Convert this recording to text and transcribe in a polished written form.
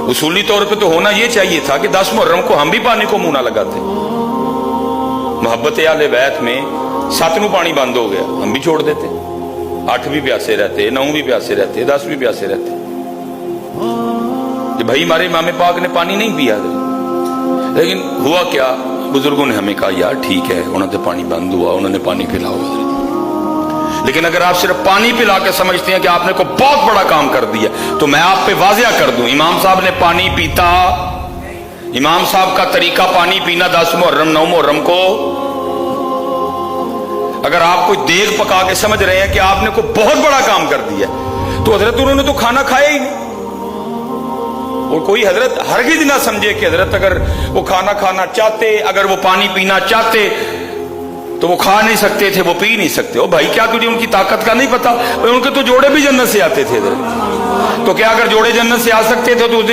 उसूली तौर पे तो होना ये चाहिए था कि 10 मुहर्रम को हम भी पानी को मुंह ना लगाते। मोहब्बत आले बैत में 7 नू पानी बंद हो गया, हम भी छोड़ देते, 8 भी प्यासे रहते, 9 भी प्यासे रहते, 10 भी प्यासे रहते कि भाई हमारे इमाम पाक ने पानी नहीं पिया। लेकिन हुआ क्या, बुजुर्गों ने हमें कहा यार ठीक है उन्होंने पानी बंद हुआ, उन्होंने पानी पिलाओ। लेकिन अगर आप सिर्फ पानी पिला के समझते हैं कि आपने को बहुत बड़ा काम कर दिया, तो मैं आप पे वाजिया कर दूं, इमाम साहब ने पानी पीता, इमाम साहब का तरीका पानी पीना 10 मुहर्रम 9 मुहर्रम को। अगर आप कोई देग पका के समझ रहे हैं कि आपने को बहुत बड़ा काम कर दिया, तो हजरत उन्होंने तो खाना खाया ही नहीं। और कोई हजरत हरगिज ना समझे कि हजरत अगर वो खाना खाना चाहते, अगर वो पानी पीना चाहते तो वो खा नहीं सकते थे, वो पी नहीं सकते। ओ भाई क्या तुझे उनकी ताकत का नहीं पता? उनके तो जोड़े भी जन्नत से आते थे। तो क्या अगर जोड़े जन्नत से आ सकते थे तो उस दिन